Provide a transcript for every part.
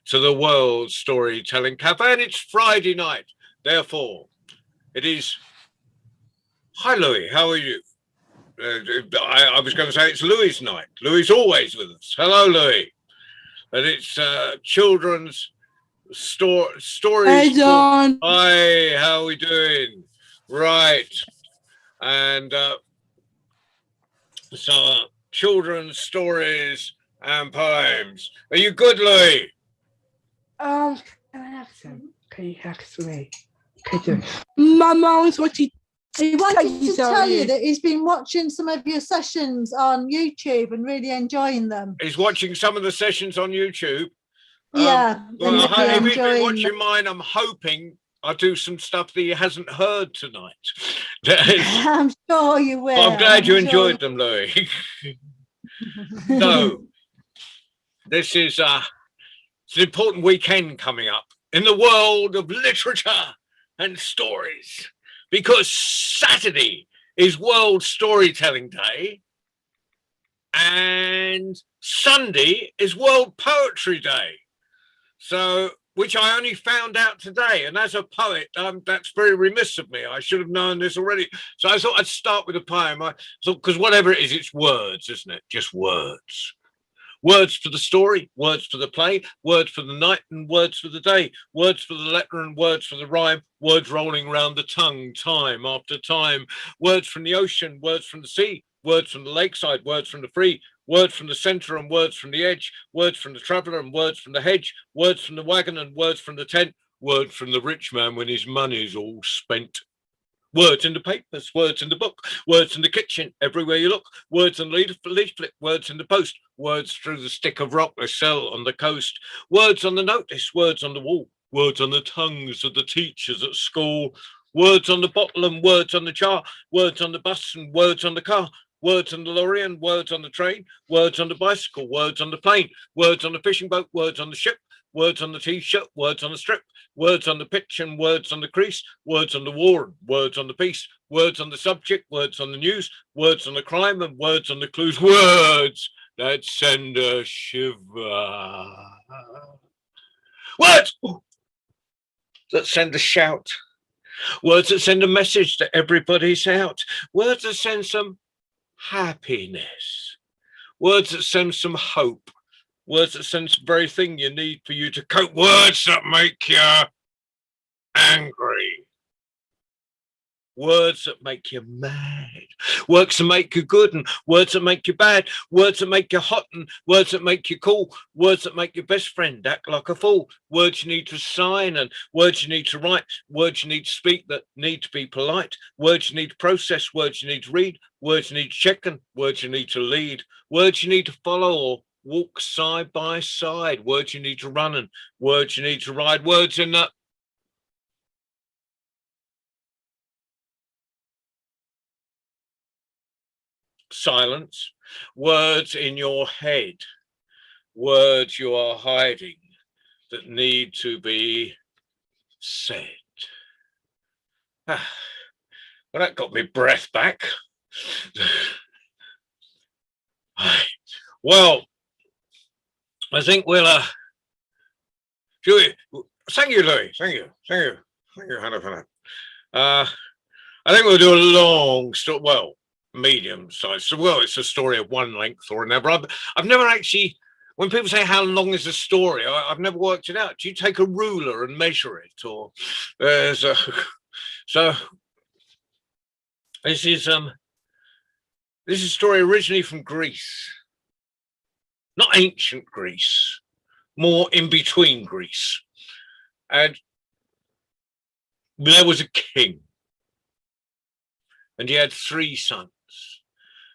to the World Storytelling Cafe, and it's Friday night. Therefore, it is. Hi, Louis. How are you? I was going to say it's Louis' night. Louis always with us. Hello, Louis. And it's children's stories. Hey, John. Hi, how are we doing? Right. And so children's stories and poems. Are you good, Louis? Can I have some? Can you ask me? My mom's watching. He wanted to tell you that he's been watching some of your sessions on YouTube and really enjoying them. He's watching some of the sessions on YouTube. Yeah. Well, if he's been watching mine, I'm hoping I'll do some stuff that he hasn't heard tonight. I'm sure you will. I'm glad you enjoyed them, Louis. So, this is it's an important weekend coming up in the world of literature and stories, because Saturday is World Storytelling Day and Sunday is World Poetry Day. So, which I only found out today. And as a poet, that's very remiss of me. I should have known this already. So I thought I'd start with a poem. Because whatever it is, it's words, isn't it? Just words. Words for the story, words for the play, words for the night and words for the day, words for the letter and words for the rhyme, words rolling round the tongue, time after time, words from the ocean, words from the sea, words from the lakeside, words from the free, words from the centre and words from the edge, words from the traveller and words from the hedge, words from the wagon and words from the tent, words from the rich man when his money's all spent. Words in the papers, words in the book, words in the kitchen, everywhere you look, words on the leaflet, words in the post, words through the stick of rock they sell on the coast, words on the notice, words on the wall, words on the tongues of the teachers at school, words on the bottle and words on the jar, words on the bus and words on the car, words on the lorry and words on the train, words on the bicycle, words on the plane, words on the fishing boat, words on the ship, words on the t-shirt, words on the strip, words on the pitch and words on the crease, words on the war and words on the peace, words on the subject, words on the news, words on the crime and words on the clues, words that send a shiver. Words that send a shout. Words that send a message that everybody's out. Words that send some happiness. Words that send some hope. Words that send the very thing you need for you to cope. Words that make you angry. Words that make you mad. Words that make you good and words that make you bad. Words that make you hot and words that make you cool. Words that make your best friend act like a fool. Words you need to sign and words you need to write. Words you need to speak that need to be polite. Words you need to process. Words you need to read. Words you need to check and words you need to lead. Words you need to follow or walk side by side. Words you need to run and words you need to ride. Words in the silence. Words in your head. Words you are hiding that need to be said. Well, that got me breath back. Well, I think we'll thank you, Louis. Thank you, Hannah, for that. I think we'll do a long story, well, medium size. So, well, it's a story of one length or another. I've never actually, when people say how long is a story, I've never worked it out. Do you take a ruler and measure it, or there's a so this is a story originally from Greece. Not ancient Greece, more in between Greece. And there was a king. And he had 3 sons.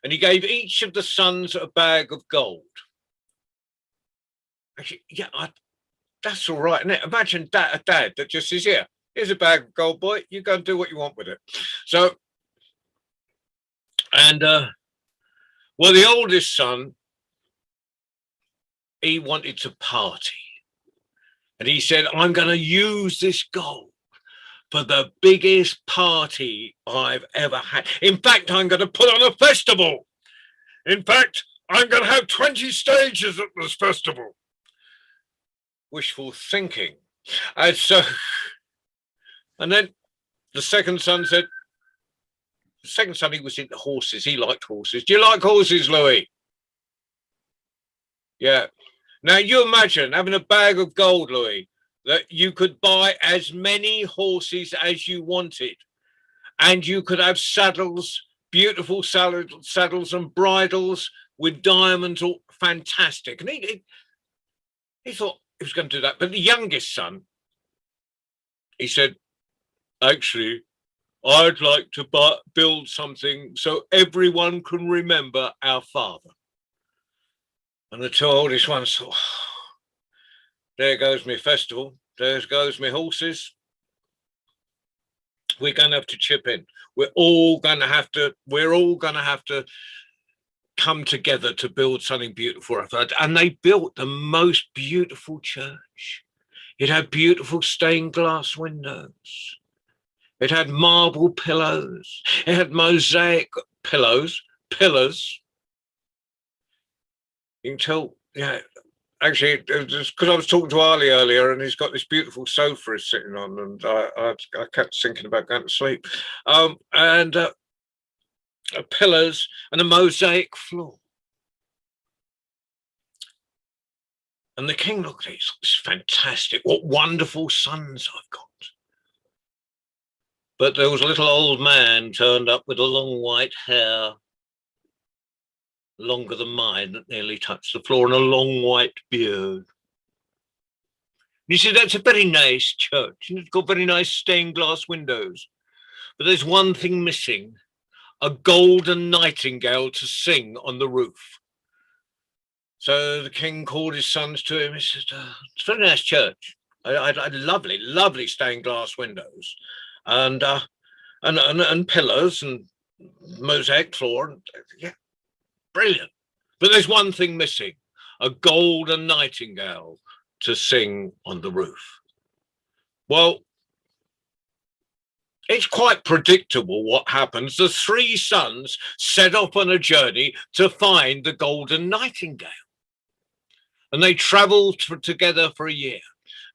And he gave each of the sons a bag of gold. Actually, yeah, that's all right, isn't it? Imagine a dad that just says, here, here's a bag of gold, boy. You go and do what you want with it. So, and, well, the oldest son, he wanted to party. And he said, I'm going to use this gold for the biggest party I've ever had. In fact, I'm going to put on a festival. In fact, I'm going to have 20 stages at this festival. wishful thinking. And so, and then the second son said, the second son, he was into horses. He liked horses. Do you like horses, Louis? Yeah. Now you imagine having a bag of gold, Louis, that you could buy as many horses as you wanted, and you could have saddles, beautiful saddles and bridles with diamonds, all fantastic. And he thought he was going to do that. But the youngest son, he said, actually, I'd like to build something so everyone can remember our father. And the two oldest ones thought, there goes my festival, there goes my horses. We're going to have to chip in. We're all going to have to come together to build something beautiful. And they built the most beautiful church. It had beautiful stained glass windows. It had marble pillows. It had mosaic pillars. You can tell, yeah. Actually, just because I was talking to Ali earlier, and he's got this beautiful sofa he's sitting on, and I kept thinking about going to sleep. And pillars and a mosaic floor. And the king looked at it. It's fantastic. What wonderful sons I've got. But there was a little old man turned up with a long white hair, longer than mine, that nearly touched the floor, and a long white beard. He said, that's a very nice church, and it's got very nice stained glass windows. But there's one thing missing, a golden nightingale to sing on the roof. So the king called his sons to him. He said, it's a very nice church. I lovely, lovely stained glass windows, and pillars and mosaic floor. And, yeah, brilliant. But there's one thing missing, a golden nightingale to sing on the roof. Well, it's quite predictable what happens. The three sons set off on a journey to find the golden nightingale. And they travel together for a year.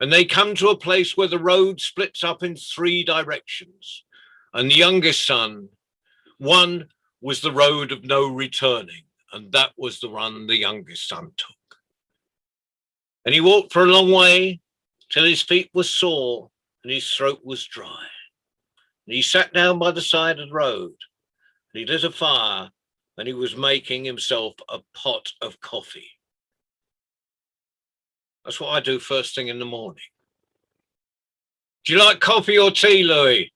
And they come to a place where the road splits up in three directions. And the youngest son, one was the road of no returning. And that was the run the youngest son took. And he walked for a long way till his feet were sore and his throat was dry. And he sat down by the side of the road and he lit a fire and he was making himself a pot of coffee. That's what I do first thing in the morning. Do you like coffee or tea, Louis?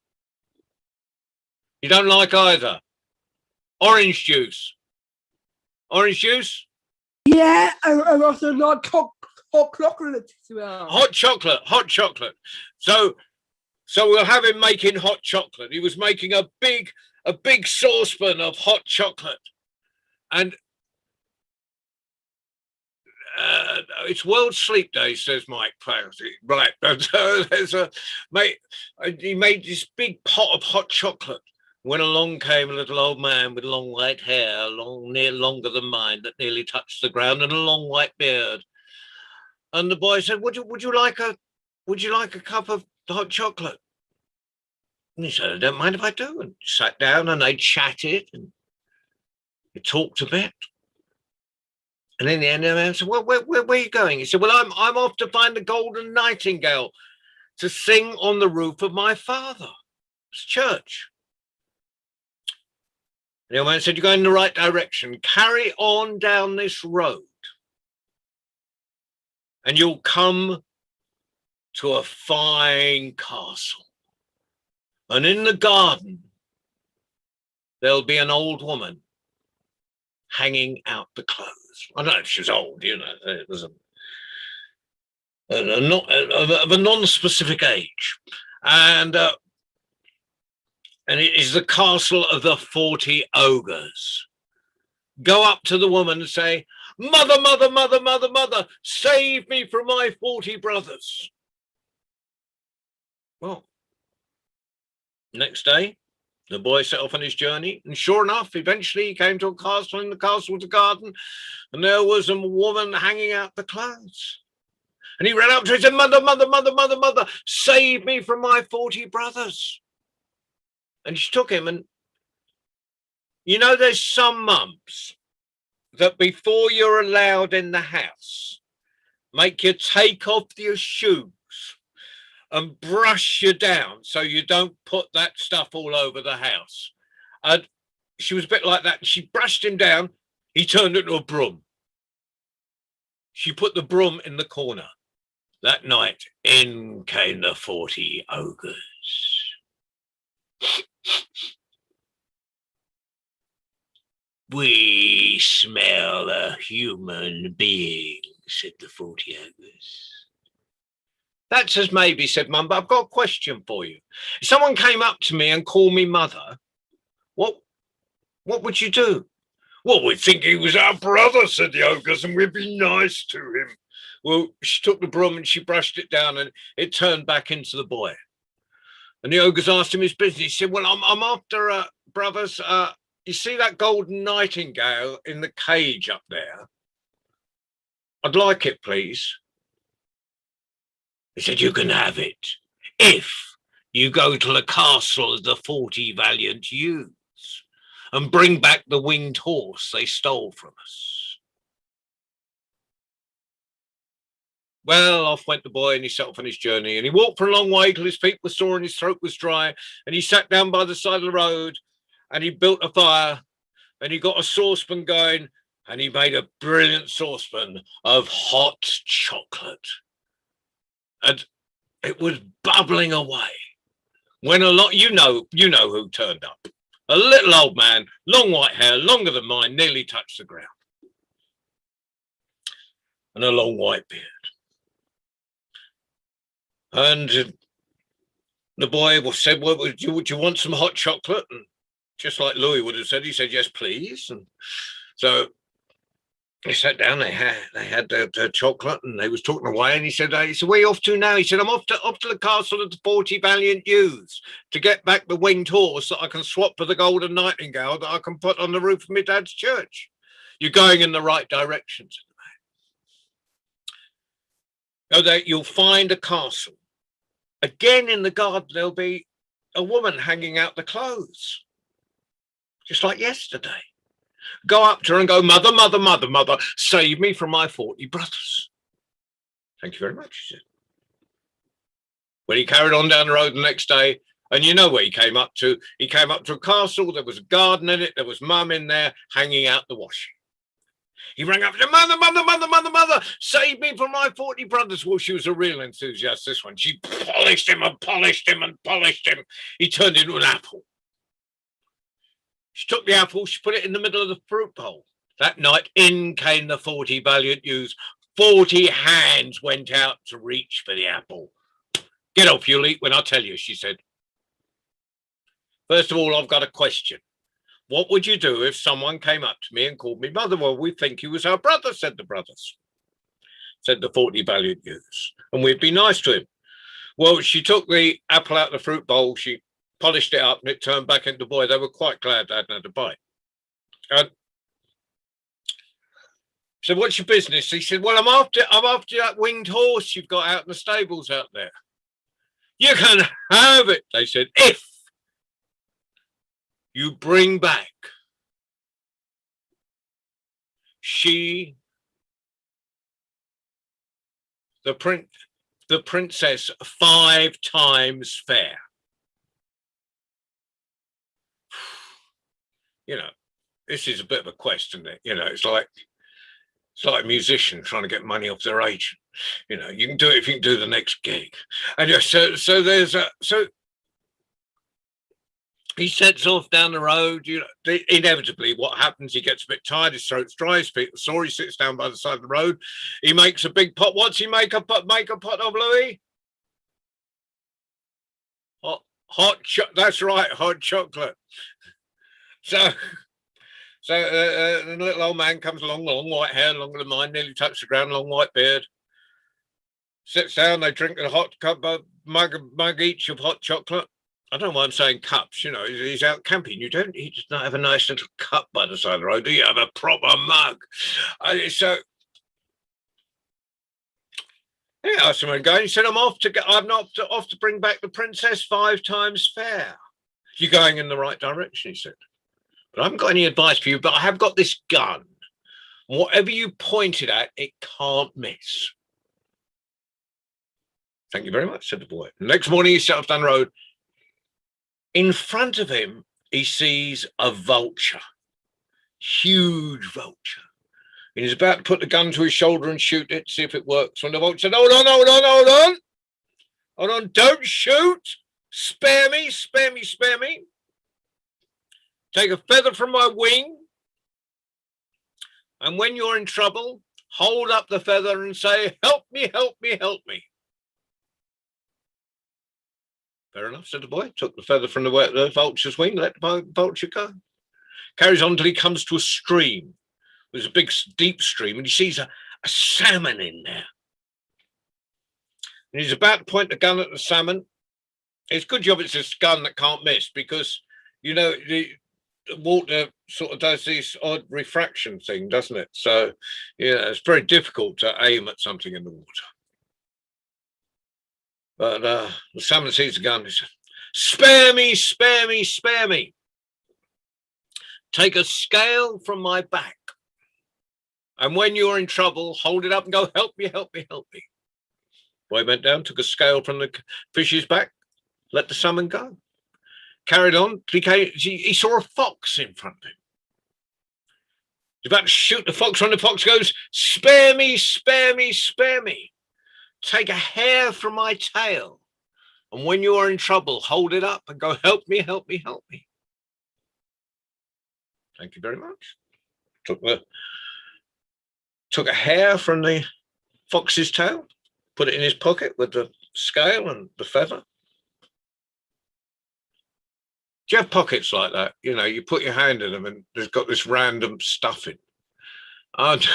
You don't like either? Orange juice. Orange juice? Yeah, I also like hot chocolate as well. Hot chocolate. So we'll have him making hot chocolate. He was making a big saucepan of hot chocolate. And it's World Sleep Day, says Mike. Right. He made this big pot of hot chocolate. When along came a little old man with long white hair, longer than mine, that nearly touched the ground, and a long white beard. And the boy said, "Would you like a cup of hot chocolate?" And he said, "I don't mind if I do." And sat down and they chatted and they talked a bit. And in the end, the man said, "Well, where are you going?" He said, "Well, I'm off to find the golden nightingale to sing on the roof of my father's church." The old man said, "You're going in the right direction. Carry on down this road and you'll come to a fine castle. And in the garden, there'll be an old woman hanging out the clothes." I don't know if she's old, it was of a non-specific age. And it is the castle of the 40 ogres. Go up to the woman and say, "Mother, mother, mother, mother, mother, save me from my 40 brothers." Well, next day, the boy set off on his journey, and sure enough, eventually he came to a castle. In the castle was a garden, and there was a woman hanging out the clothes. And he ran up to her and said, "Mother, mother, mother, mother, mother, save me from my 40 brothers." And she took him. And you know, there's some mums that before you're allowed in the house, make you take off your shoes and brush you down so you don't put that stuff all over the house. And she was a bit like that. She brushed him down. He turned into a broom. She put the broom in the corner. That night, in came the 40 ogres. "We smell a human being," said the 40 ogres. "That's as maybe," said Mum, "but I've got a question for you. If someone came up to me and called me mother, what would you do?" "Well, we'd think he was our brother," said the ogres, "and we'd be nice to him." Well, she took the broom and she brushed it down, and it turned back into the boy. And the ogres asked him his business. He said, "Well, I'm after brothers. You see that golden nightingale in the cage up there? I'd like it, please." He said, "You can have it if you go to the castle of the 40 valiant youths and bring back the winged horse they stole from us." Well, off went the boy, and he set off on his journey, and he walked for a long way till his feet were sore and his throat was dry, and he sat down by the side of the road, and he built a fire, and he got a saucepan going, and he made a brilliant saucepan of hot chocolate. And it was bubbling away when you know who turned up. A little old man, long white hair, longer than mine, nearly touched the ground, and a long white beard. And the boy said, "Well, would you want some hot chocolate?" And just like Louis would have said, he said, "Yes, please." And so they sat down. They had the chocolate, and they was talking away. And he said, "Where are you off to now?" He said, "I'm off to the castle of the 40 valiant youths to get back the winged horse that I can swap for the golden nightingale that I can put on the roof of my dad's church." "You're going in the right direction," said the man. "Oh, you'll find a castle. Again, in the garden, there'll be a woman hanging out the clothes, just like yesterday. Go up to her and go, 'Mother, mother, mother, mother, save me from my 40 brothers.'" "Thank you very much," he said. Well, he carried on down the road the next day, and you know where he came up to? He came up to a castle. There was a garden in it. There was Mum in there hanging out the washing. He rang up and said, "Mother, mother, mother, mother, mother, save me from my 40 brothers. Well, she was a real enthusiast, this one. She polished him and polished him and polished him. He turned into an apple. She took the apple, she put it in the middle of the fruit bowl. That night, in came the 40 valiant youths. 40 hands went out to reach for the apple. "Get off, you'll eat when I tell you," she said. "First of all, I've got a question. What would you do if someone came up to me and called me mother?" "Well, we think he was our brother," said the brothers. Said the 40 valiant youths, "and we'd be nice to him." Well, she took the apple out of the fruit bowl, she polished it up, and it turned back into the boy. They were quite glad they hadn't had a bite. And so, "What's your business?" He said, "Well, I'm after that winged horse you've got out in the stables out there." "You can have it," they said, "if you bring back the princess 5 times fair." You know, this is a bit of a quest, isn't it? You know, it's like a musician trying to get money off their agent. You know, you can do it if you can do the next gig. And so he sets off down the road. You know, inevitably, what happens? He gets a bit tired. His throat's dry. His feet are sore. He sits down by the side of the road. He makes a big pot. What's he make a pot of, Louis? That's right, hot chocolate. So the little old man comes along, long white hair, longer than mine, nearly touched the ground, long white beard. Sits down. They drink a hot cup of mug each of hot chocolate. I don't know why I'm saying cups. You know, he's out camping. He does not have a nice little cup by the side of the road. Do you have a proper mug? So Yeah, I asked him again. He said, I'm off to get, I'm not off to bring back the princess 5 times fair. You're going in the right direction, he said. But I haven't got any advice for you, but I have got this gun. Whatever you point it at, it can't miss. Thank you very much, said the boy. The next morning, he set off down the road. In front of him, he sees a vulture, huge vulture. And he's about to put the gun to his shoulder and shoot it, see if it works. When the vulture said, hold on, hold on, hold on. Hold on, don't shoot. Spare me, spare me, spare me. Take a feather from my wing. And when you're in trouble, hold up the feather and say, help me, help me, help me. Fair enough, said the boy. Took the feather from the vulture's wing, let the vulture go. Carries on till he comes to a stream. There's a big, deep stream, and he sees a salmon in there. And he's about to point the gun at the salmon. It's a good job it's a gun that can't miss, because, you know, the water sort of does this odd refraction thing, doesn't it? So, yeah, it's very difficult to aim at something in the water. But the salmon sees the gun. He says, spare me, spare me, spare me. Take a scale from my back. And when you're in trouble, hold it up and go, help me, help me, help me. Boy went down, took a scale from the fish's back, let the salmon go. Carried on. He saw a fox in front of him. He's about to shoot the fox when the fox goes, spare me, spare me, spare me. Take a hair from my tail. And when you are in trouble, hold it up and go, help me, help me, help me. Thank you very much. Took a hair from the fox's tail, put it in his pocket with the scale and the feather. Do you have pockets like that? You know, you put your hand in them and there's got this random stuff in. And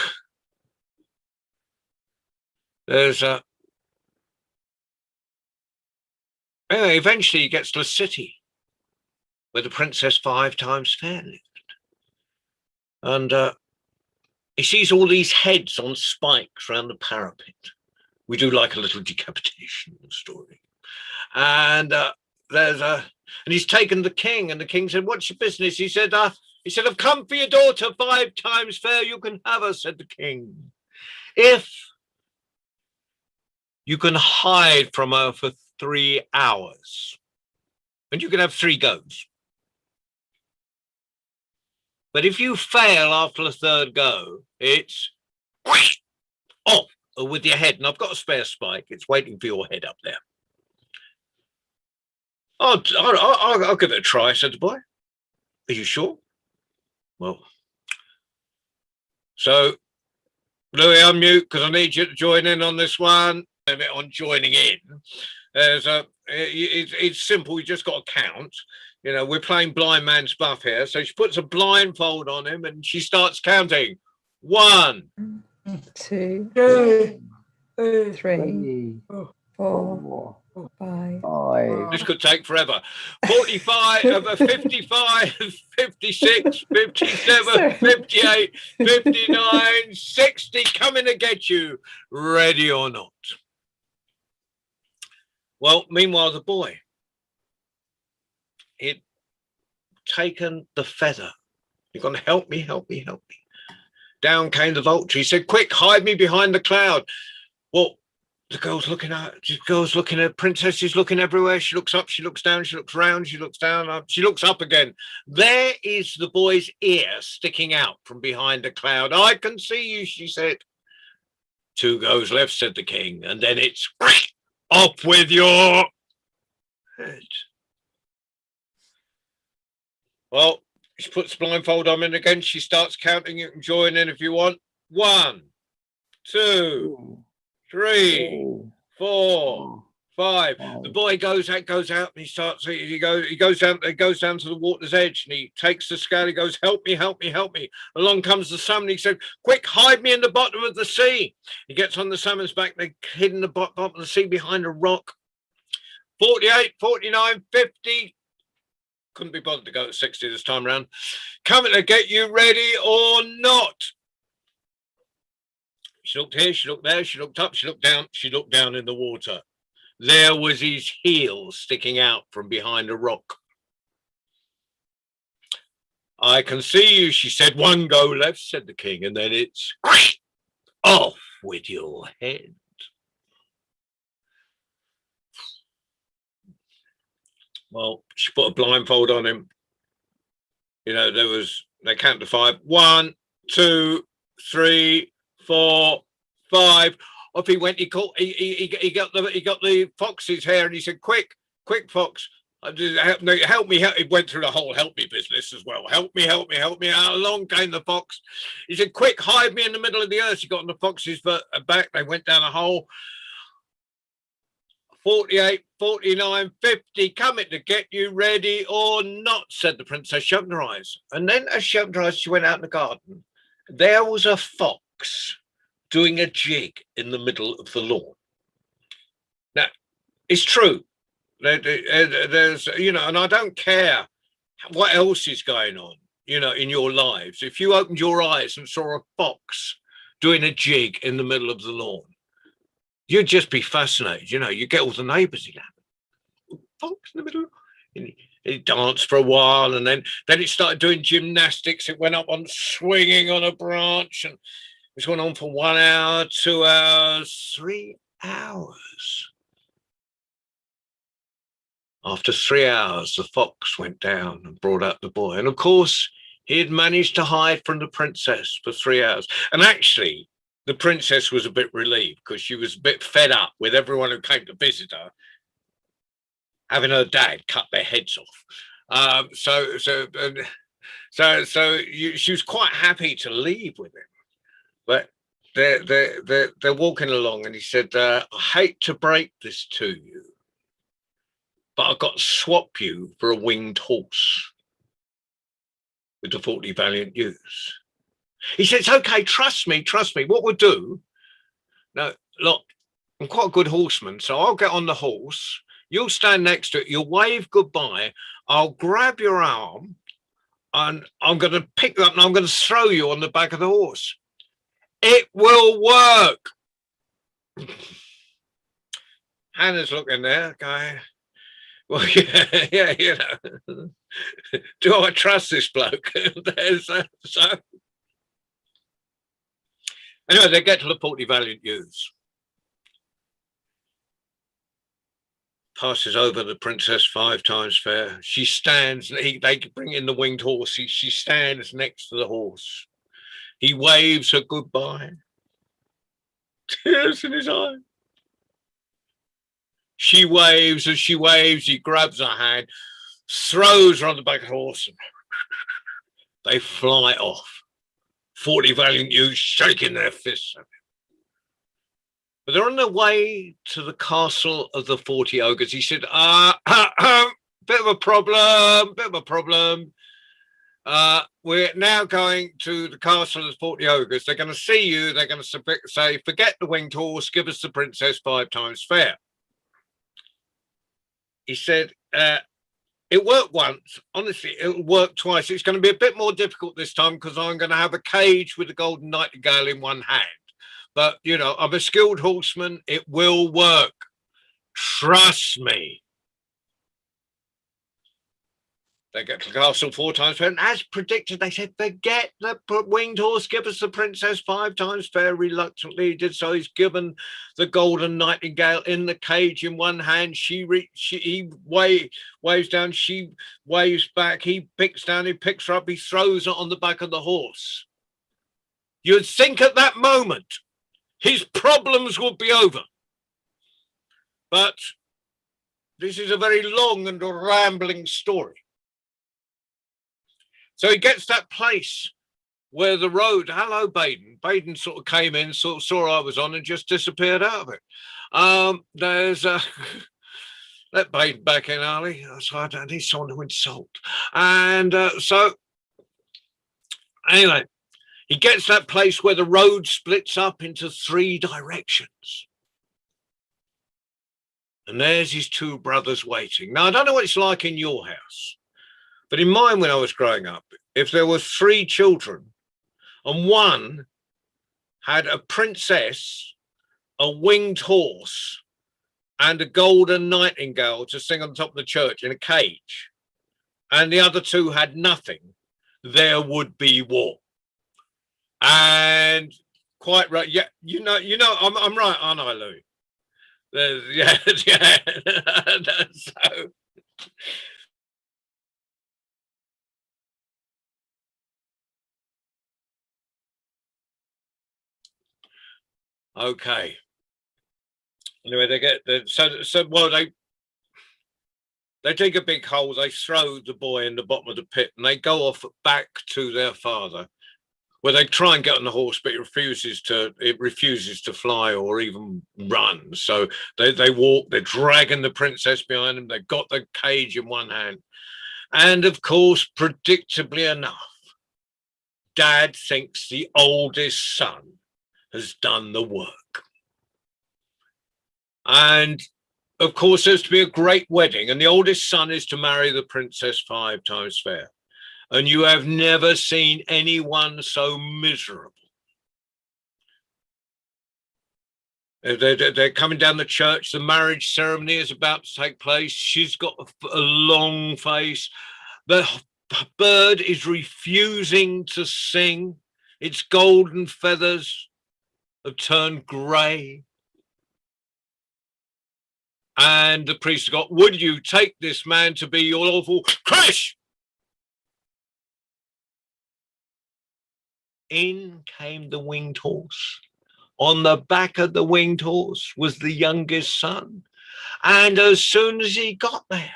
there's a... Anyway, eventually he gets to the city where the princess 5 times fair lived. And he sees all these heads on spikes around the parapet. We do like a little decapitation in the story. And and he's taken the king, and the king said, what's your business? He said, I've come for your daughter 5 times fair. You can have her, said the king. If you can hide from her for 3 hours, and you can have 3 goes. But if you fail after the 3rd go, it's off with your head. And I've got a spare spike. It's waiting for your head up there. I'll give it a try, said the boy. Are you sure? Well, so Louis, unmute, because I need you to join in on this one. A bit on joining in. It's simple. You just got to count. You know, we're playing blind man's buff here. So she puts a blindfold on him and she starts counting. 1, 2, 3, 4, 5. This could take forever. 45, 55, 56, 57, 58, 59, 60, coming to get you, ready or not. Well, meanwhile, the boy, he'd taken the feather. You're going to help me, help me, help me. Down came the vulture. He said, quick, hide me behind the cloud. Well, the girl's looking at, princess is looking everywhere. She looks up, she looks down, she looks round, she looks down, up, she looks up again. There is the boy's ear sticking out from behind the cloud. I can see you, she said. 2 goes left, said the king, and then it's off with your head. Well, she puts the blindfold on him again. She starts counting. You can join in if you want. 1, 2, 3, 4, 5. The boy goes out, and he starts. He goes down to the water's edge, and he takes the scale. He goes, help me, help me, help me. Along comes the salmon. He said, quick, hide me in the bottom of the sea. He gets on the salmon's back. They hid in the bottom of the sea behind a rock. 48, 49, 50. Couldn't be bothered to go to 60 this time around. Coming to get you, ready or not. She looked here, she looked there, she looked up, she looked down in the water. There was his heel sticking out from behind a rock. I can see you, she said. One go left, said the king, and then it's off with your head. Well, she put a blindfold on him. You know, they count to 5. 1, 2, 3, 4, 5. Off he went. He got the fox's hair, and he said, quick, fox. Help me. He went through the whole help me business as well. Help me. Out along came the fox. He said, quick, hide me in the middle of the earth. He got on the fox's back. They went down a hole. 48, 49, 50, coming to get you, ready or not, said the princess. She opened her eyes. And then as she opened her eyes, she went out in the garden. There was a fox doing a jig in the middle of the lawn. Now, it's true. There's, you know, and I don't care what else is going on, you know, in your lives. If you opened your eyes and saw a fox doing a jig in the middle of the lawn, you'd just be fascinated. You know, you get all the neighbours in that. Fox in the middle. And it danced for a while, and then it started doing gymnastics. It went up on swinging on a branch, and it went on for 1 hour, 2 hours, 3 hours. After 3 hours, the fox went down and brought out the boy. And of course, he had managed to hide from the princess for 3 hours. And actually, the princess was a bit relieved because she was a bit fed up with everyone who came to visit her having her dad cut their heads off. She was quite happy to leave with him. But they're walking along, and he said, I hate to break this to you, but I've got to swap you for a winged horse with the 40 valiant youths. He said, it's okay, trust me. What we'll do, now, look, I'm quite a good horseman, so I'll get on the horse. You'll stand next to it. You'll wave goodbye. I'll grab your arm, and I'm going to pick you up, and I'm going to throw you on the back of the horse. It will work. Hannah's looking there, going, well, yeah, you know. Do I trust this bloke? Anyway, they get to the 40 valiant youths. Passes over the princess 5 times fair. She stands, they bring in the winged horse. She stands next to the horse. He waves her goodbye. Tears in his eyes. She waves, as she waves, he grabs her hand, throws her on the back of the horse, and they fly off. 40 valiant youths shaking their fists at him. But they're on their way to the castle of the 40 ogres. He said, bit of a problem. We're now going to the castle of the 40 ogres. They're going to see you. They're going to say, forget the winged horse, give us the princess 5 times fair. He said, it worked once. Honestly, it'll work twice. It's going to be a bit more difficult this time because I'm going to have a cage with a golden nightingale in one hand. But, you know, I'm a skilled horseman. It will work. Trust me. They get to the castle 4 times fair. And as predicted, they said, forget the winged horse. Give us the princess 5 times fair. Reluctantly, he did so. He's given the golden nightingale in the cage in one hand. He waves down. She waves back. He picks down. He picks her up. He throws her on the back of the horse. You'd think at that moment, his problems would be over. But this is a very long and rambling story. So he gets that place where the road, hello, Baden. Baden sort of came in, sort of saw I was on and just disappeared out of it. There's let Baden back in, Ali. So I don't need someone to insult. And so anyway, he gets that place where the road splits up into 3 directions. And there's his 2 brothers waiting. Now, I don't know what it's like in your house, but in mine when I was growing up, if there were 3 children and one had a princess, a winged horse, and a golden nightingale to sing on top of the church in a cage, and the other two had nothing, there would be war. And quite right, yeah, I'm right, aren't I, Lou? Yeah, yeah. So, okay. Anyway, they dig a big hole, they throw the boy in the bottom of the pit, and they go off back to their father, where they try and get on the horse, but it refuses to fly or even run. So they walk, they're dragging the princess behind them, they've got the cage in one hand. And of course, predictably enough, Dad thinks the oldest son has done the work. And of course, there's to be a great wedding, and the oldest son is to marry the princess 5 times fair. And you have never seen anyone so miserable. They're coming down the church. The marriage ceremony is about to take place. She's got a long face. The bird is refusing to sing. Its golden feathers have turned grey. And the priest got, would you take this man to be your lawful? Crash! In came the winged horse. On the back of the winged horse was the youngest son. And as soon as he got there,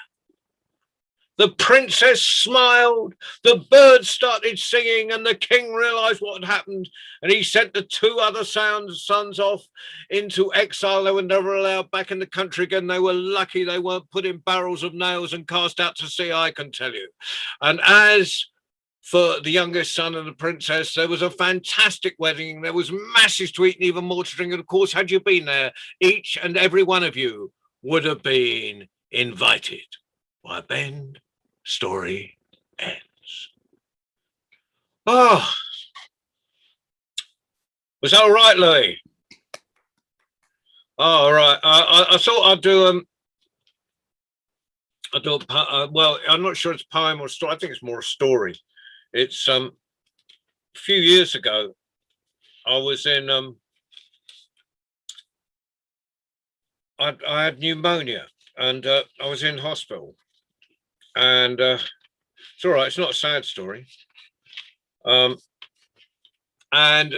the princess smiled, the bird started singing, and the king realized what had happened. And he sent the 2 other sons off into exile. They were never allowed back in the country again. They were lucky they weren't put in barrels of nails and cast out to sea, I can tell you. And as for the youngest son and the princess, there was a fantastic wedding. There was masses to eat and even more to drink. And of course, had you been there, each and every one of you would have been invited. Why, Ben, story ends. Oh, was that all right, Louis? Oh, all right. I thought I'd do well, I'm not sure it's a poem or a story. I think it's more a story. It's a few years ago, I was in I had pneumonia, and I was in hospital, and it's all right, it's not a sad story. And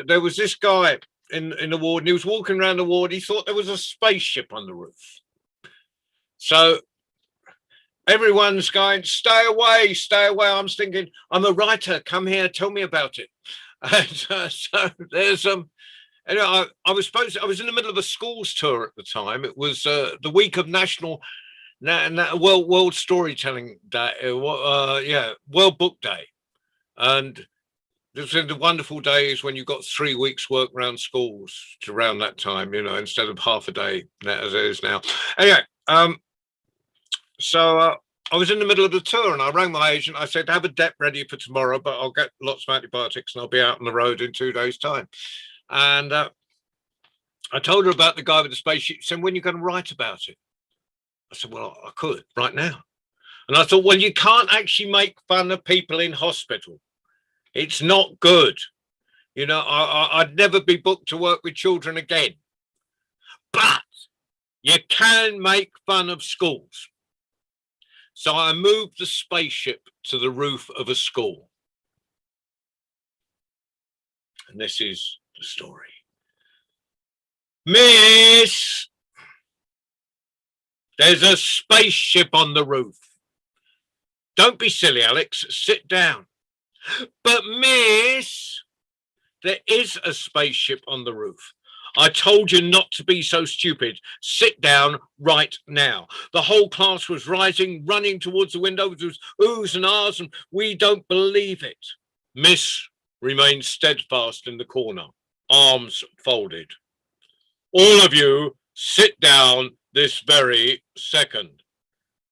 there was this guy in the ward, and he was walking around the ward. He thought there was a spaceship on the roof. So everyone's going, stay away, stay away. I'm thinking, I'm a writer, come here, tell me about it. And so there's anyway, I was in the middle of a schools tour at the time. It was the week of National World Storytelling Day, World Book Day. And this was the wonderful days when you got 3 weeks work around schools around that time, instead of half a day as it is now. Anyway, so I was in the middle of the tour, and I rang my agent. I said, have a dep ready for tomorrow, but I'll get lots of antibiotics and I'll be out on the road in 2 days' time. And I told her about the guy with the spaceship. She said, when are you going to write about it? I said, well, I could right now. And I thought, well, you can't actually make fun of people in hospital. It's not good. I'd never be booked to work with children again. But you can make fun of schools. So I moved the spaceship to the roof of a school. And this is the story. Miss, there's a spaceship on the roof. Don't be silly, Alex. Sit down. But miss, there is a spaceship on the roof. I told you not to be so stupid. Sit down right now. The whole class was rising, running towards the window. There was oohs and ahs, and we don't believe it. Miss remained steadfast in the corner, arms folded. All of you sit down this very second.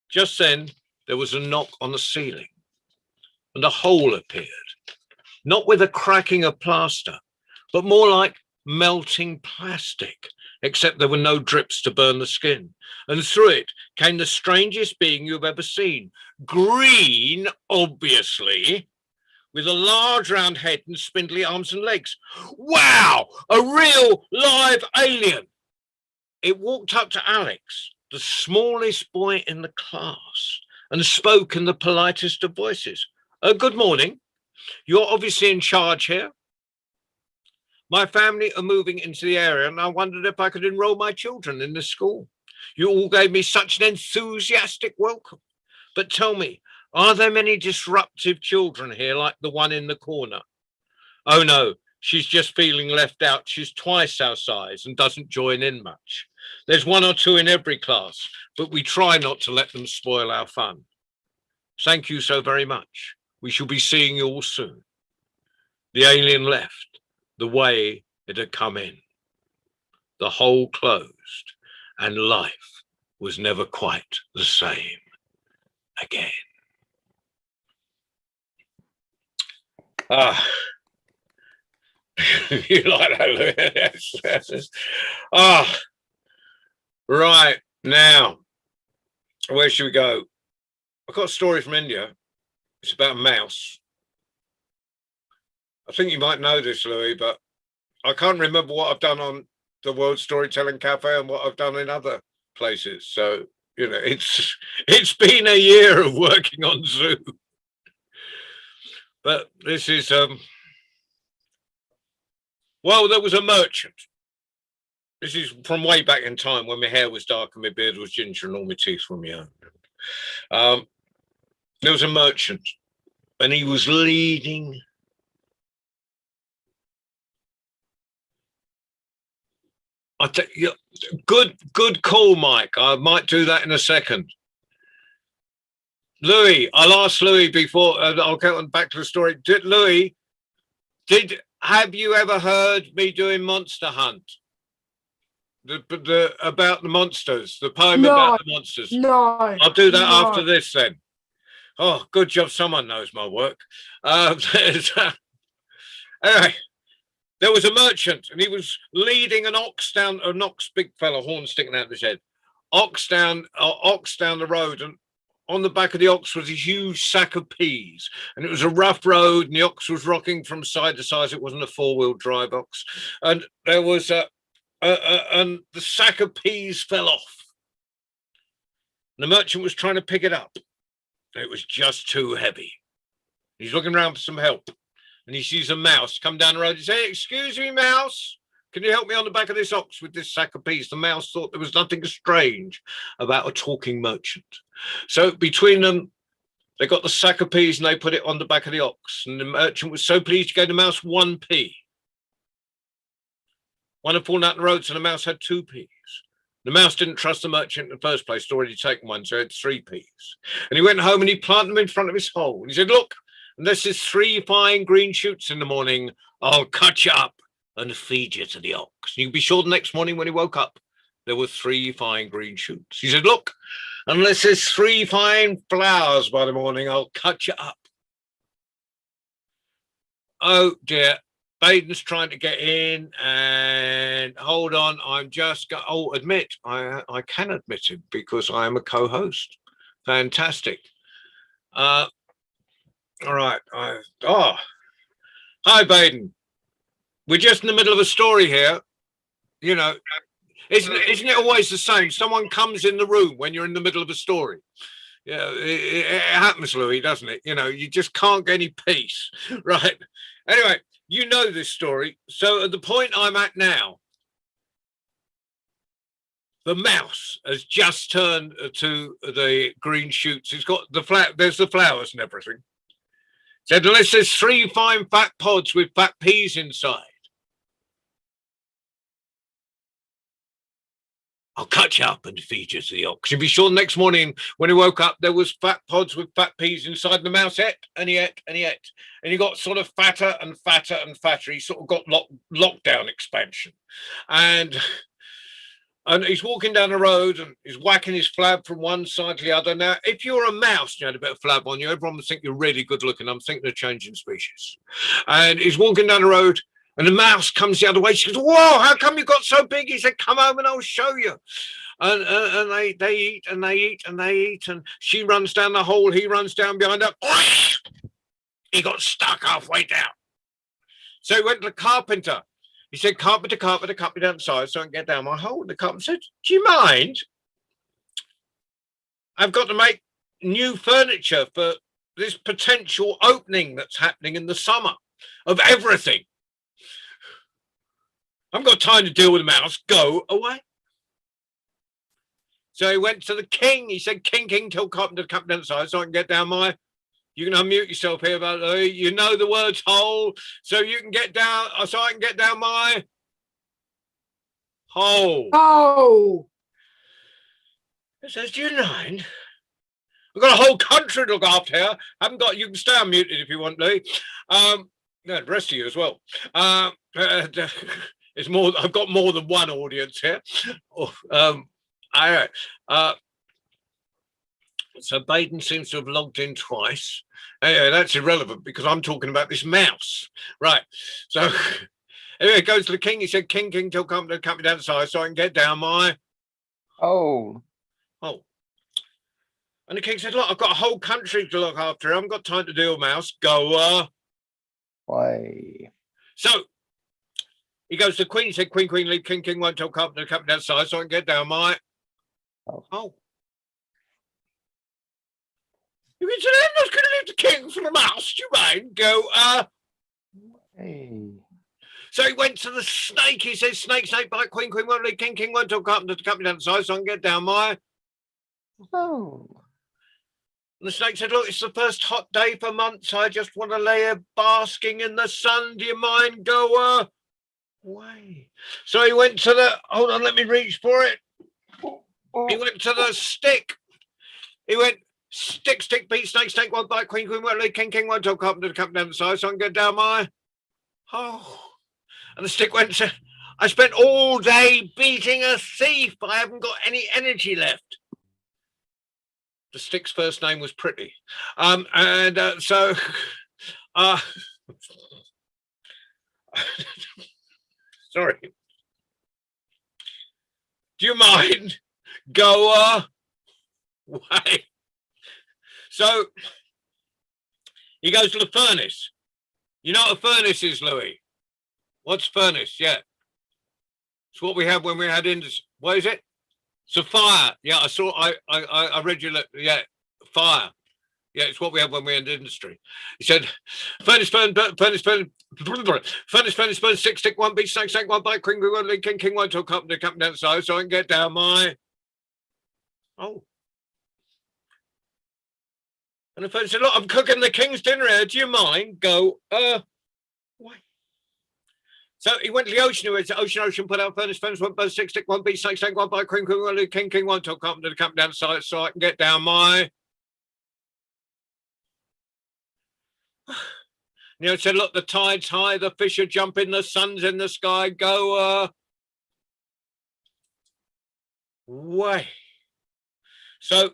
Just then, there was a knock on the ceiling, and a hole appeared, not with a cracking of plaster, but more like melting plastic, except there were no drips to burn the skin. And through it came the strangest being you've ever seen. Green, obviously, with a large round head and spindly arms and legs. Wow, a real live alien. It walked up to Alex, the smallest boy in the class, and spoke in the politest of voices. Good morning. You're obviously in charge here. My family are moving into the area, and I wondered if I could enroll my children in the school. You all gave me such an enthusiastic welcome. But tell me, are there many disruptive children here like the one in the corner? Oh no, she's just feeling left out. She's twice our size and doesn't join in much. There's one or two in every class, but we try not to let them spoil our fun. Thank you so very much. We shall be seeing you all soon. The alien left the way it had come in. The hole closed, and life was never quite the same again. Ah, you like that? Yes. Ah, right now, where should we go? I've got a story from India. It's about a mouse. I think you might know this, Louis, but I can't remember what I've done on the World Storytelling Cafe and what I've done in other places. So, you know, it's been a year of working on Zoom. But this is, well, there was a merchant. This is from way back in time when my hair was dark and my beard was ginger and all my teeth were my own. There was a merchant and he was leading I think good call, Mike. I might do that in a second. Louis, I'll ask Louis before I'll get back to the story. Louis, have you ever heard me doing Monster Hunt? The about the monsters, the poem about the monsters. No. I'll do that after this then. Oh, good job. Someone knows my work. Anyway. There was a merchant and he was leading an ox down, an ox, big fella, horn sticking out of his head, ox down the road, and on the back of the ox was a huge sack of peas, and it was a rough road and the ox was rocking from side to side. It wasn't a four-wheel drive ox, and there was and the sack of peas fell off. The merchant was trying to pick it up. It was just too heavy. He's looking around for some help. And he sees a mouse come down the road. He says, "Hey, excuse me, mouse. Can you help me on the back of this ox with this sack of peas?" The mouse thought there was nothing strange about a talking merchant. So between them, they got the sack of peas and they put it on the back of the ox. And the merchant was so pleased to give the mouse 1 pea. One had fallen out the road, so the mouse had 2 peas. The mouse didn't trust the merchant in the first place. He'd already taken one, so he had 3 peas. And he went home and he planted them in front of his hole. And he said, "Look, unless there's 3 fine green shoots in the morning, I'll cut you up and feed you to the ox." You can be sure the next morning when he woke up, there were 3 fine green shoots. He said, "Look, unless there's 3 fine flowers by the morning, I'll cut you up." Oh dear, Baden's trying to get in, and hold on, I'm just admit, I can admit it because I am a co-host. Fantastic. All right. Hi, Baden. We're just in the middle of a story here. You know, isn't it always the same? Someone comes in the room when you're in the middle of a story. Yeah, it happens, Louis, doesn't it? You know, you just can't get any peace, right? Anyway, you know this story. So at the point I'm at now, the mouse has just turned to the green shoots. It's got there's the flowers and everything. Said, unless there's 3 fine fat pods with fat peas inside, I'll cut you up and feed you to the ox. You'd be sure the next morning when he woke up, there was fat pods with fat peas inside. The mouse ate and he ate and he ate. And he got sort of fatter and fatter and fatter. He sort of got lockdown expansion. And he's walking down the road and he's whacking his flab from one side to the other. Now, if you're a mouse and you had a bit of flab on you, everyone would think you're really good looking. I'm thinking of changing species. And he's walking down the road And the mouse comes the other way. She goes, whoa, how come you got so big? He said, come home and I'll show you. And they eat and they eat and they eat. And she runs down the hole. He runs down behind her. He got stuck halfway down. So he went to the carpenter. He said, carpenter, cut me down the side so I can get down my hole. The carpenter said, do you mind? I've got to make new furniture for this potential opening that's happening in the summer of everything. I've got time to deal with the mouse. Go away. So he went to the king. He said, king, tell carpenter to cut me down the side so I can get down my... You can unmute yourself here, but you know the words hole, so you can get down, so I can get down my hole. Oh. It says, do you mind? I've got a whole country to look after here. I haven't got, you can stay unmuted if you want, Lee. The rest of you as well. It's more, I've got more than one audience here. So Baden seems to have logged in twice. Anyway, that's irrelevant because I'm talking about this mouse. Right. So anyway, it goes to the king. He said, king, tell company to cut me down the side so I can get down my hole. Oh. And the king said, look, I've got a whole country to look after. I haven't got time to deal with mouse. Go Why? So he goes to the queen. He said, queen, leave king, won't tell company to cut me down the side so I can get down my hole. You said, I'm not going to leave the king for the mouse. Do you mind? Go, Hey. So he went to the snake. He said, snake, bite, queen, won't leave king, won't tell carpenter to cut me down the side so I can get down my... Oh. And the snake said, look, it's the first hot day for months. I just want to lay here basking in the sun. Do you mind? Go away. So he went to the... Hold on, let me reach for it. He went to the stick. He went... Stick, beat, snake, won't bite, queen, won't lead, king, won't tell carpenter to come down the side so I can get down my... Oh. And the stick went and said, I spent all day beating a thief. I haven't got any energy left. The stick's first name was Pretty. Sorry. Do you mind? Go away. So he goes to the furnace. You know what a furnace is, Louis? What's furnace? Yeah. It's what we had when we had industry. What is it? It's a fire. Yeah, I read you. Yeah, fire. Yeah, it's what we had when we had industry. He said, furnace, burn, stick, one beat, snake, one bite, king, one lead, king, won't tell company to come down the side so I can get down my... Oh. And the phone said, look, I'm cooking the king's dinner here. Do you mind? Go, why? So he went to the ocean. He went to ocean, put out furnace, one burn, stick, one beat, snake, one bite, king, one lead, king, one tell company to come down the side so I can get down my... You know, said, look, the tide's high, the fish are jumping, the sun's in the sky, go away. So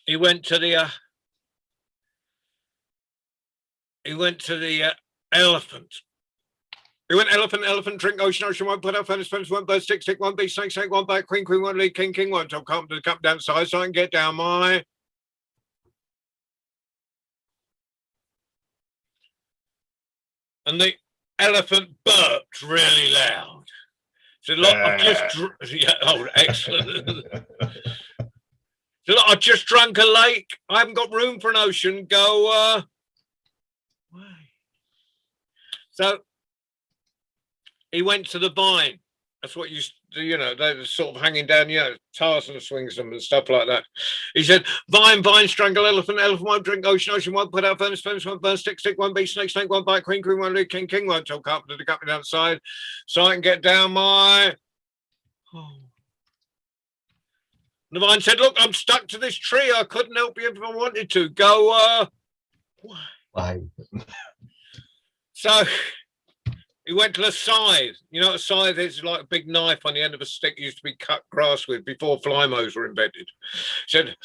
he went to the elephant. He went elephant, drink, ocean, one put out furnace, one bird, stick, one beast, snake, one bite, queen, one lead, king, one tell company to come down the side so I can get down my... And the elephant burped really loud. So look, I've just excellent. So look, I've just drunk a lake. I haven't got room for an ocean. Go away. So he went to the vine. That's what you do, you know, they're sort of hanging down, you know, Tarzan swings them and stuff like that. He said, vine, strangle, elephant, won't drink, ocean, won't put out furnace, one burn, stick, one beast, snake, one bite, queen, one lead, king, won't tell carpenter to cut me down the side so I can get down my... Oh. The vine said, look, I'm stuck to this tree. I couldn't help you if I wanted to. Go, Why? So he went to the scythe. You know, a scythe is like a big knife on the end of a stick used to be cut grass with before flymos were invented. He said,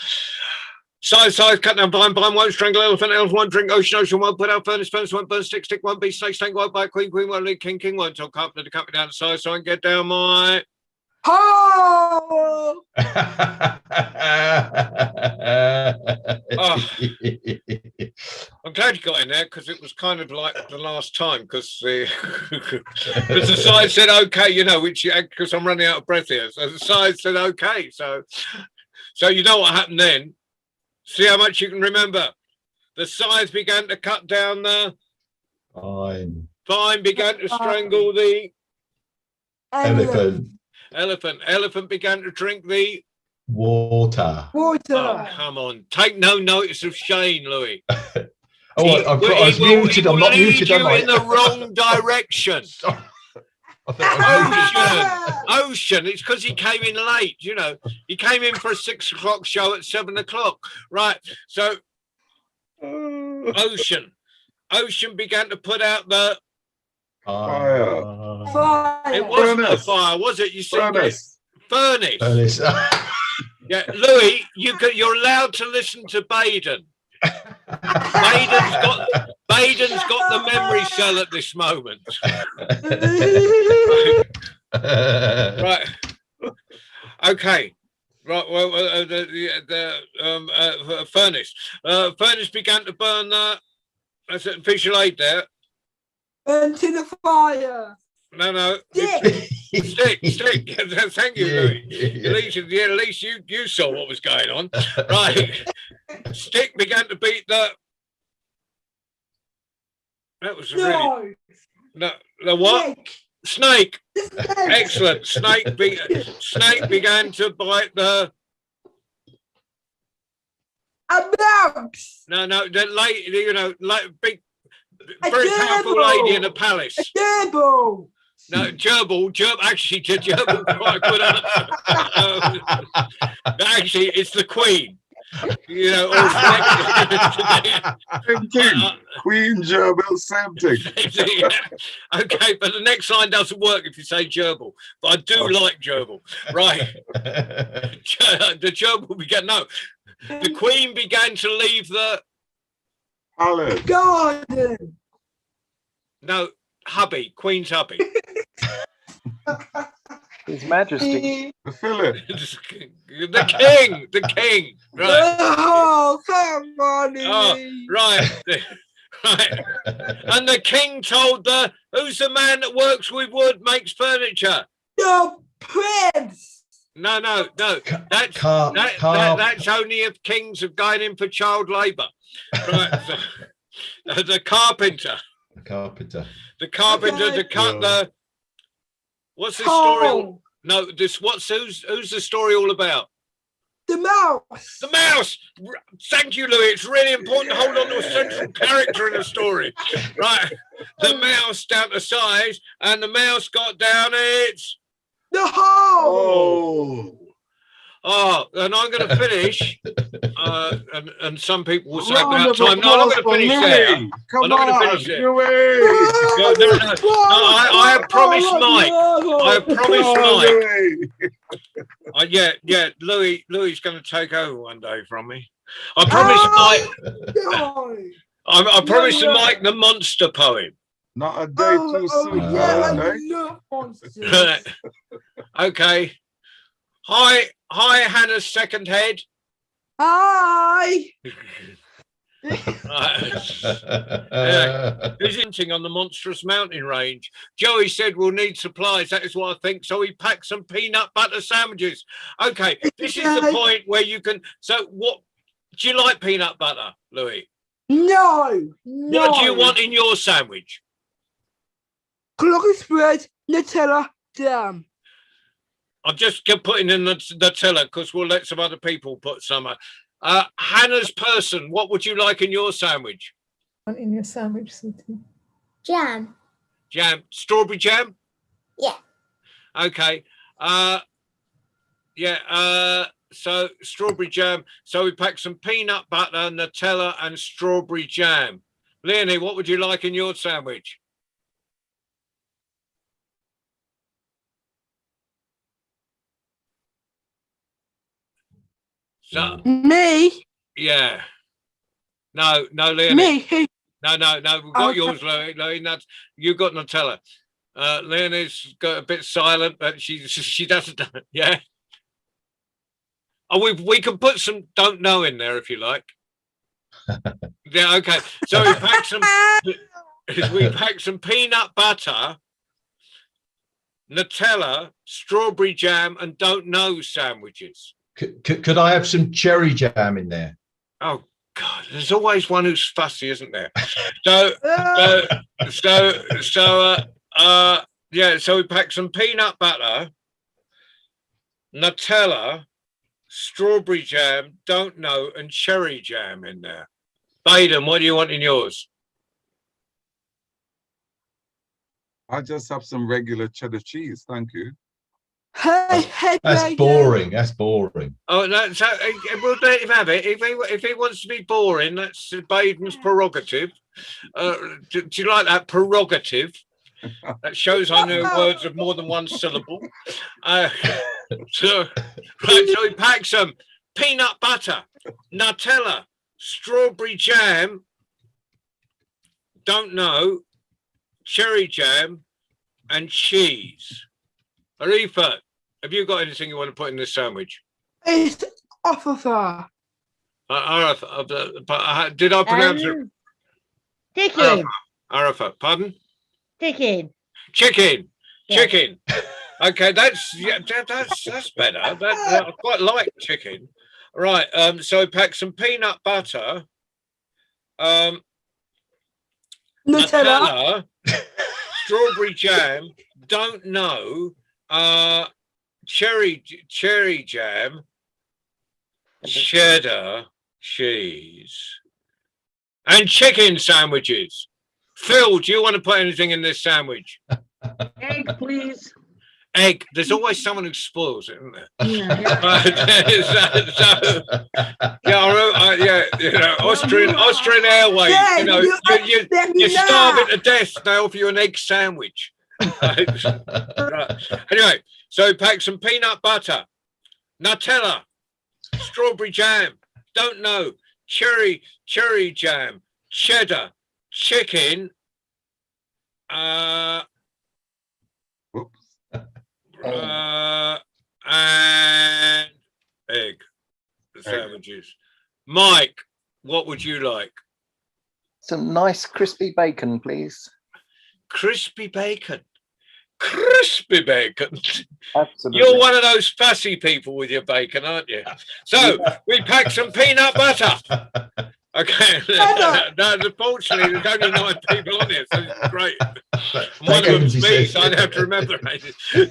Size, cut down, vine, won't strangle elephant, won't drink, ocean, won't put out furnace, won't burn, stick, won't be snake, won't bite, queen, won't lead, king, won't tell carpenter to cut me down to size, so I can get down my... Oh! Oh, I'm glad you got in there because it was kind of like the last time because the side said okay, you know, which because I'm running out of breath here. So the side said okay. So you know what happened then. See how much you can remember. The sides began to cut down the Fine. vine, began to strangle the Elephant. Elephant began to drink the Water. Oh, come on. Take no notice of Shane, Louis. I was muted. I'm not muted, am I? In the wrong direction. I thought I was Ocean. It's because he came in late, you know. He came in for a 6 o'clock show at 7 o'clock. Right. So Ocean began to put out the fire. It wasn't a fire, was it? You said furnace. Yeah, Louis, you're allowed to listen to Baden. Baden's got the memory cell at this moment. Right. Okay. Right. Well, the furnace. Furnace began to burn. That's it. Visual aid there. Into the fire. No. Stick. Stick. Thank you, Louis. At least you saw what was going on. Right. Stick began to beat the. That was really. No. The what? Snake. Excellent. Snake began to bite the. A mouse. No. The lady, you know, like big, very powerful lady in a palace. A gerbil. No, gerbil. Actually, gerbil quite good answer. Actually, it's the queen. You know, same thing. Queen, gerbil, same thing. Yeah. Okay, but the next line doesn't work if you say gerbil. But I do like gerbil. Right. The gerbil began. No, the queen began to leave the garden. No, hubby, queen's hubby. His Majesty. The fillet. The king. Right. Oh, come on. Right. Right. And the king told who's the man that works with wood, makes furniture? The prince. No. That's only if kings have gone in for child labour. Right. So, the carpenter. The carpenter to cut the. What's the story? No, who's the story all about? The mouse. The mouse. Thank you, Louis. It's really important to hold on to a central character in a story. Right. The mouse down to size, and the mouse got down its the hole. Oh, and I'm going to finish. And some people will say about time. No, I'm not going to finish there. Come on, Louis. I have promised Mike. I have promised Mike. Yeah. Louis going to take over one day from me. I promised Mike. I promised Mike the monster poem. Not a day too soon. Yeah, I love monsters. Okay. Hi, Hannah's second head. Hi. Who's hinting on the monstrous mountain range? Joey said we'll need supplies. That is what I think. So he packed some peanut butter sandwiches. Okay, this is the point where you can. So, what do you like peanut butter, Louis? No. What do you want in your sandwich? Glorious bread, Nutella, jam. I'm just putting in the Nutella because we'll let some other people put some. Hannah's person, what would you like in your sandwich? Want in your sandwich, Sweetie? Jam. Jam, strawberry jam. Yeah. Okay. So strawberry jam. So we packed some peanut butter, Nutella, and strawberry jam. Leonie, what would you like in your sandwich? So, Me? Yeah. No, Leonie. Me. No. We've got yours, Leonie. That's you got Nutella. Leonie's got a bit silent, but she doesn't. Yeah. Oh, we can put some don't know in there if you like. Yeah. Okay. So we packed some peanut butter, Nutella, strawberry jam, and don't know sandwiches. Could I have some cherry jam in there? Oh God, there's always one who's fussy, isn't there? So we packed some peanut butter, Nutella, strawberry jam, don't know, and cherry jam in there. Baden, what do you want in yours? I just have some regular cheddar cheese, thank you. Hey, That's boring. That's boring. Oh no, so we'll let him have it. If he wants to be boring, that's Baden's prerogative. Do you like that prerogative? That shows I know words of more than one syllable. So we pack some peanut butter, Nutella, strawberry jam, don't know, cherry jam, and cheese. Arifa, have you got anything you want to put in this sandwich? It's officer. Did I pronounce it? Chicken. Arifa, pardon? Chicken. Chicken. Yeah. Chicken. Okay, that's better. I quite like chicken. Right. So we pack some peanut butter, Nutella, strawberry jam, don't know, cherry jam, cheddar cheese, and chicken sandwiches. Phil, do you want to put anything in this sandwich? Egg, please. Egg. There's always someone who spoils it, isn't there? Austrian Airways. Yeah, you know, you're starving to death. They offer you an egg sandwich. Right. Anyway, so pack some peanut butter, Nutella, strawberry jam, don't know, cherry jam, cheddar, chicken, and egg sandwiches. Mike, what would you like? Some nice crispy bacon, please. Crispy bacon. Crispy bacon. Absolutely. You're one of those fussy people with your bacon, aren't you? So we packed some peanut butter. Okay. No, unfortunately, there's only 9 people on here, so it's great. One of them's me, so I'd have to remember.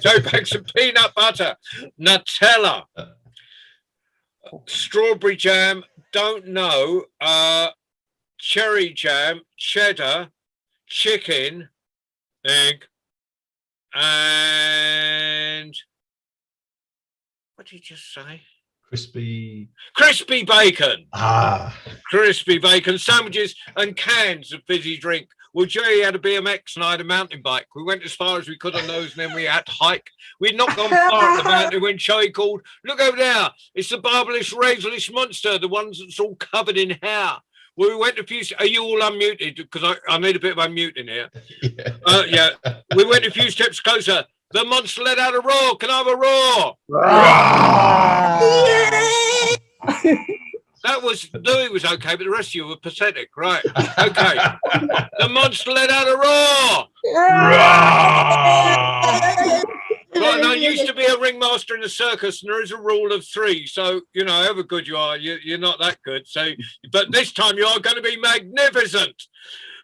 So pack some peanut butter, Nutella, strawberry jam, don't know, cherry jam, cheddar, chicken, egg, and what did you just say? Crispy bacon. Crispy bacon sandwiches and cans of fizzy drink. Well, Jerry had a BMX and I had a mountain bike. We went as far as we could on those, and then we had to hike. We'd not gone far at the mountain when Joey called, "Look over there, it's the barbless, razorless monster, the ones that's all covered in hair." Well, we went a few. Are you all unmuted? Because I need a bit of unmuting here. Yeah. We went a few steps closer. The monster let out a roar. Can I have a roar? That was Louis was okay, but the rest of you were pathetic, right? Okay. The monster let out a roar. Right, now I used to be a ringmaster in a circus, and there is a rule of 3. So you know, however good you are, you're not that good. So, but this time you are going to be magnificent.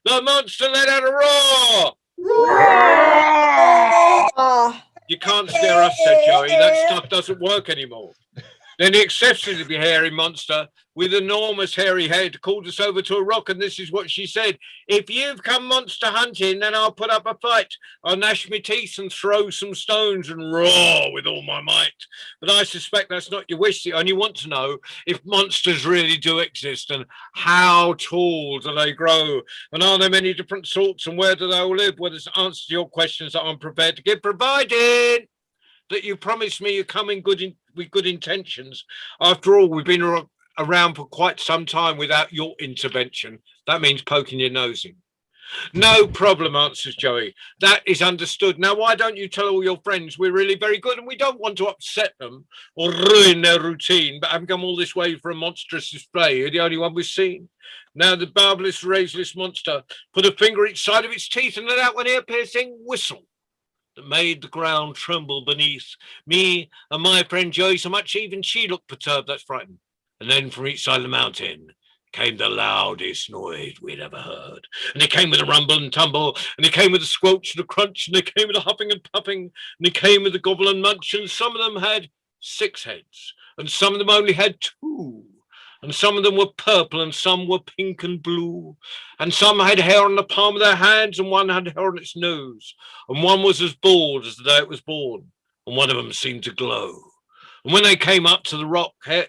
The monster let out a roar. You can't scare us, said Joey. That stuff doesn't work anymore. Then the excessively hairy monster with enormous hairy head called us over to a rock, and this is what she said: "If you've come monster hunting, then I'll put up a fight. I'll gnash my teeth and throw some stones and roar with all my might." But I suspect that's not your wish. You only want to know if monsters really do exist, and how tall do they grow, and are there many different sorts, and where do they all live? Well, there's an answer to your questions that I'm prepared to give, provided that you promise me you're coming with good intentions. After all, we've been around for quite some time without your intervention. That means poking your nose in. No problem, answers Joey. That is understood. Now, why don't you tell all your friends we're really very good and we don't want to upset them or ruin their routine, but have come all this way for a monstrous display. You're the only one we've seen. Now, the barbless, razorless monster put a finger each side of its teeth and let out an ear-piercing whistle that made the ground tremble beneath me and my friend Joey so much even she looked perturbed. That's frightened. And then from each side of the mountain came the loudest noise we'd ever heard. And it came with a rumble and tumble, and it came with a squelch and a crunch, and it came with a huffing and puffing, and it came with a gobble and munch, and some of them had 6 heads, and some of them only had 2, and some of them were purple, and some were pink and blue, and some had hair on the palm of their hands, and one had hair on its nose, and one was as bald as the day it was born, and one of them seemed to glow. And when they came up to the rock, of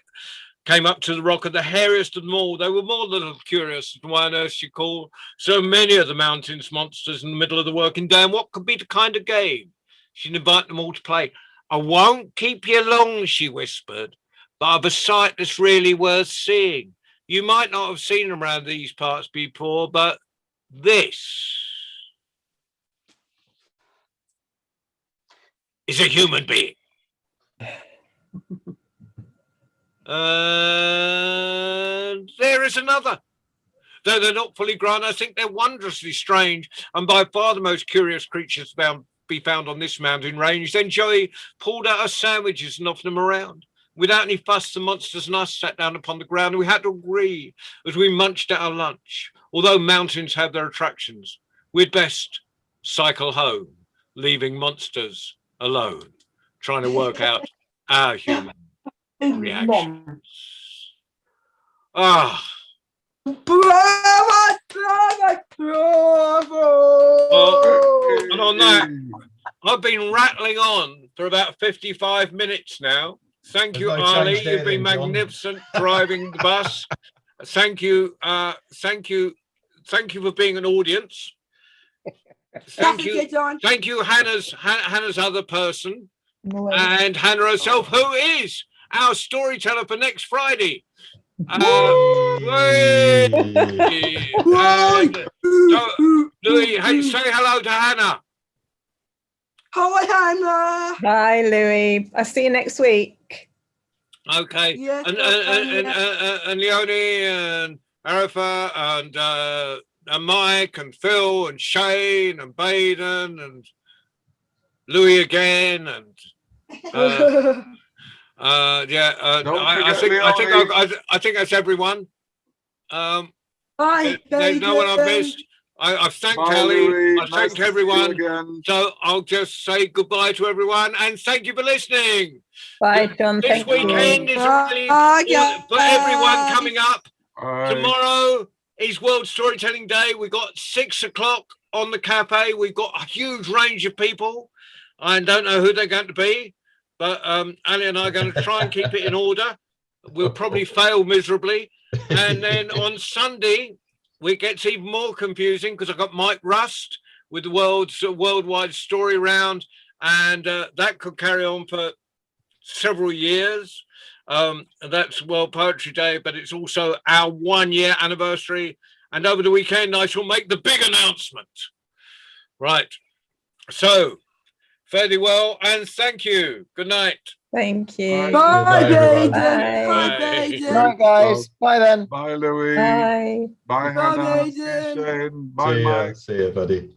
the hairiest of them all, they were more than curious as to why on earth she called so many of the mountain's monsters in the middle of the working day, and what could be the kind of game she'd invite them all to play. I won't keep you long, she whispered, but I've a sight that's really worth seeing. You might not have seen them around these parts before, but this is a human being. There is another. Though they're not fully grown, I think they're wondrously strange and by far the most curious creatures be found on this mountain range. Then Joey pulled out our sandwiches and offered them around. Without any fuss, the monsters and us sat down upon the ground, and we had to agree as we munched at our lunch. Although mountains have their attractions, we'd best cycle home, leaving monsters alone, trying to work out our human reactions. Ah. Bravo, bravo, bravo. And on that, I've been rattling on for about 55 minutes now. Thank you, There's no Ali. change there You've been then, John. magnificent driving the bus. Thank you. Thank you for being an audience. Thank you. John. Thank you, Hannah's other person, and Hannah herself, who is our storyteller for next Friday. Louis, hey, say hello to Hannah. Hi, Hannah. Bye, Louis. I'll see you next week. Okay. Yes, And Leonie and Arifa and Mike and Phil and Shane and Baden and Louis again and I think that's everyone. There's no one I've missed. I've thanked Kelly. I've thanked everyone. So I'll just say goodbye to everyone and thank you for listening. Bye, John. This Thank weekend you. is really for everyone coming up. Tomorrow is World Storytelling Day. We've got 6 o'clock on the cafe. We've got a huge range of people. I don't know who they're going to be, but Ali and I are going to try and keep it in order. We'll probably fail miserably. And then on Sunday, it gets even more confusing because I've got Mike Rust with the worldwide story round, and that could carry on for several years. That's World Poetry Day, but it's also our 1-year anniversary. And over the weekend, I shall make the big announcement. Right. So, fare thee well, and thank you. Good night. Thank you. Bye, Baden. Bye. Bye, Baden. Good night, guys. Bye then. Bye, Louis. Bye. Bye, Bye, Hannah. Baden. Shane. Bye, See ya. Mike. See ya, buddy.